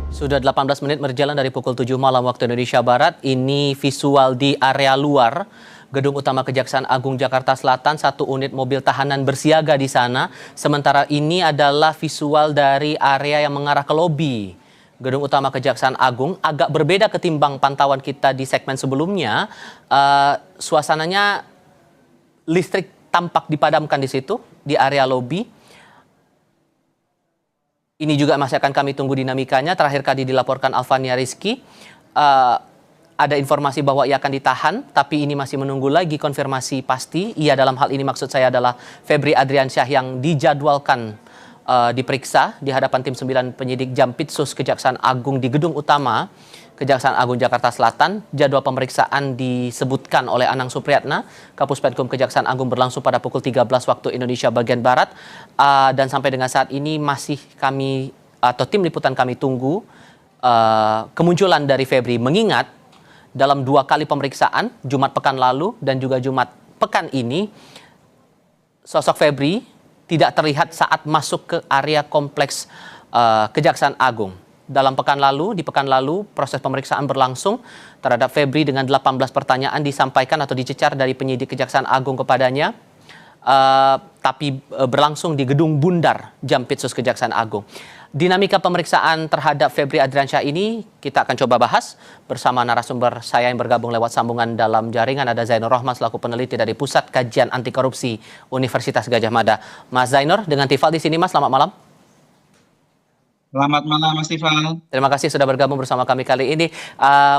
Sudah 18 menit berjalan dari pukul 7 malam waktu Indonesia Barat. Ini visual di area luar Gedung Utama Kejaksaan Agung Jakarta Selatan. Satu unit mobil tahanan bersiaga di sana. Sementara ini adalah visual dari area yang mengarah ke lobi Gedung Utama Kejaksaan Agung. Agak berbeda ketimbang pantauan kita di segmen sebelumnya. Suasananya listrik tampak dipadamkan di situ, di area lobi. Ini juga masih akan kami tunggu dinamikanya. Terakhir kali dilaporkan Alvania Rizky, ada informasi bahwa ia akan ditahan, tapi ini masih menunggu lagi konfirmasi pasti. Ia dalam hal ini maksud saya adalah Febri Adriansyah yang dijadwalkan diperiksa di hadapan tim 9 penyidik Jampitsus Kejaksaan Agung di Gedung Utama Kejaksaan Agung Jakarta Selatan. Jadwal pemeriksaan disebutkan oleh Anang Supriyatna, Kapus Penkum Kejaksaan Agung, berlangsung pada pukul 13 waktu Indonesia bagian Barat. Dan sampai dengan saat ini masih kami atau tim liputan kami tunggu kemunculan dari Febri. Mengingat dalam 2 kali pemeriksaan, Jumat pekan lalu dan juga Jumat pekan ini, sosok Febri tidak terlihat saat masuk ke area kompleks Kejaksaan Agung. Di pekan lalu, proses pemeriksaan berlangsung terhadap Febri dengan 18 pertanyaan disampaikan atau dicecar dari penyidik Kejaksaan Agung kepadanya, tapi berlangsung di Gedung Bundar Jampitsus Kejaksaan Agung. Dinamika pemeriksaan terhadap Febri Adriansyah ini kita akan coba bahas bersama narasumber saya yang bergabung lewat sambungan dalam jaringan. Ada Zainur Rohman selaku peneliti dari Pusat Kajian Anti Korupsi Universitas Gadjah Mada. Mas Zainur dengan Tifal di sini, Mas. Selamat malam. Selamat malam, Mas Tifal. Terima kasih sudah bergabung bersama kami kali ini.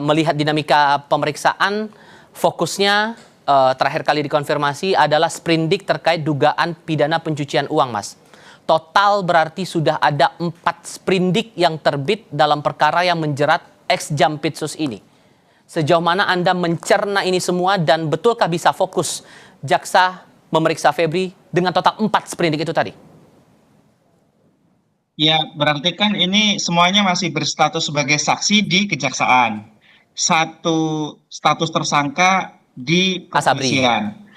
Melihat dinamika pemeriksaan, fokusnya terakhir kali dikonfirmasi adalah sprindik terkait dugaan pidana pencucian uang, Mas. Total berarti sudah ada 4 sprindik yang terbit dalam perkara yang menjerat ex-Jampitsus ini. Sejauh mana Anda mencerna ini semua dan betulkah bisa fokus jaksa memeriksa Febri dengan total 4 sprindik itu tadi? Ya, berarti kan ini semuanya masih berstatus sebagai saksi di kejaksaan. Satu status tersangka di kepolisian.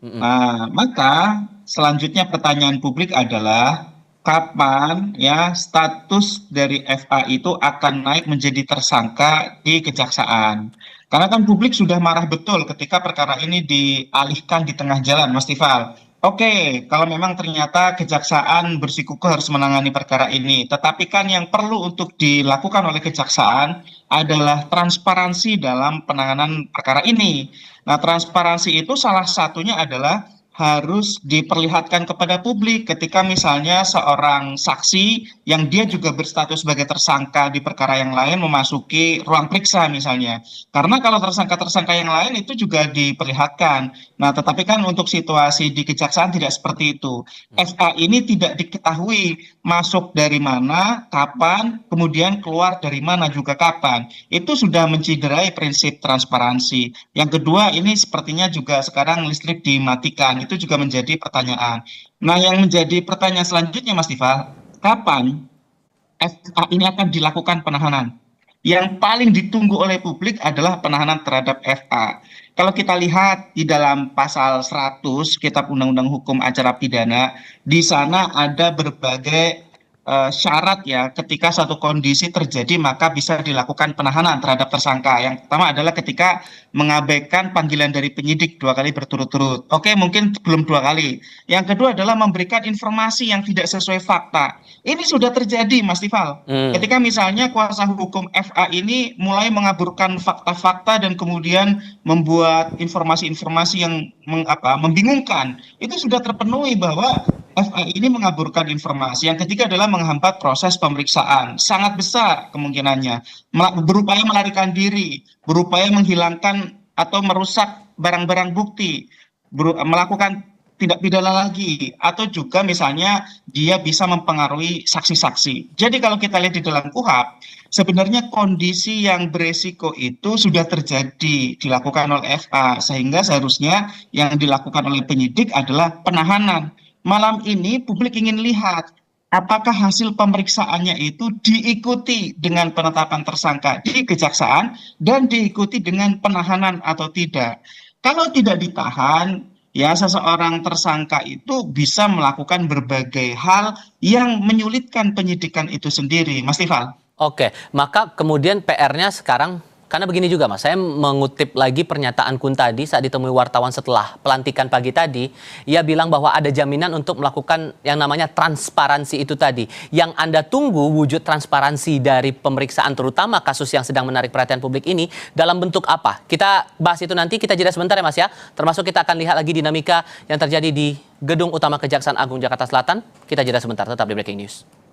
Nah, maka selanjutnya pertanyaan publik adalah kapan ya status dari FA itu akan naik menjadi tersangka di kejaksaan. Karena kan publik sudah marah betul ketika perkara ini dialihkan di tengah jalan, Mas Tifal. Oke, kalau memang ternyata kejaksaan bersikukuh harus menangani perkara ini, tetapi kan yang perlu untuk dilakukan oleh kejaksaan adalah transparansi dalam penanganan perkara ini. Nah, transparansi itu salah satunya adalah harus diperlihatkan kepada publik ketika misalnya seorang saksi yang dia juga berstatus sebagai tersangka di perkara yang lain memasuki ruang periksa misalnya. Karena kalau tersangka-tersangka yang lain itu juga diperlihatkan. Nah, tetapi kan untuk situasi di kejaksaan tidak seperti itu. FA ini tidak diketahui masuk dari mana, kapan, kemudian keluar dari mana juga kapan. Itu sudah menciderai prinsip transparansi. Yang kedua, ini sepertinya juga sekarang listrik dimatikan. Itu juga menjadi pertanyaan. Nah, yang menjadi pertanyaan selanjutnya, Mas Tifal, kapan FA ini akan dilakukan penahanan? Yang paling ditunggu oleh publik adalah penahanan terhadap FA. Kalau kita lihat di dalam pasal 100 Kitab Undang-Undang Hukum Acara Pidana, di sana ada berbagai syarat ya, ketika suatu kondisi terjadi maka bisa dilakukan penahanan terhadap tersangka. Yang pertama adalah ketika mengabaikan panggilan dari penyidik 2 kali berturut-turut. Oke, mungkin belum 2 kali. Yang kedua adalah memberikan informasi yang tidak sesuai fakta. Ini sudah terjadi, Mas Tifal. Ketika misalnya kuasa hukum FA ini mulai mengaburkan fakta-fakta dan kemudian membuat informasi-informasi yang membingungkan, itu sudah terpenuhi bahwa FA ini mengaburkan informasi. Yang ketiga adalah menghambat proses pemeriksaan. Sangat besar kemungkinannya. Berupaya melarikan diri, berupaya menghilangkan atau merusak barang-barang bukti, melakukan tindak pidana lagi, atau juga misalnya dia bisa mempengaruhi saksi-saksi. Jadi kalau kita lihat di dalam KUHP, sebenarnya kondisi yang beresiko itu sudah terjadi dilakukan oleh FA, sehingga seharusnya yang dilakukan oleh penyidik adalah penahanan. Malam ini publik ingin lihat apakah hasil pemeriksaannya itu diikuti dengan penetapan tersangka di kejaksaan dan diikuti dengan penahanan atau tidak. Kalau tidak ditahan, ya seseorang tersangka itu bisa melakukan berbagai hal yang menyulitkan penyidikan itu sendiri, Mas Tifal. Oke, maka kemudian PR-nya sekarang, karena begini juga Mas, saya mengutip lagi pernyataan Kun tadi saat ditemui wartawan setelah pelantikan pagi tadi, ia bilang bahwa ada jaminan untuk melakukan yang namanya transparansi itu tadi. Yang Anda tunggu wujud transparansi dari pemeriksaan terutama kasus yang sedang menarik perhatian publik ini dalam bentuk apa? Kita bahas itu nanti, kita jeda sebentar ya Mas ya. Termasuk kita akan lihat lagi dinamika yang terjadi di Gedung Utama Kejaksaan Agung Jakarta Selatan. Kita jeda sebentar, tetap di Breaking News.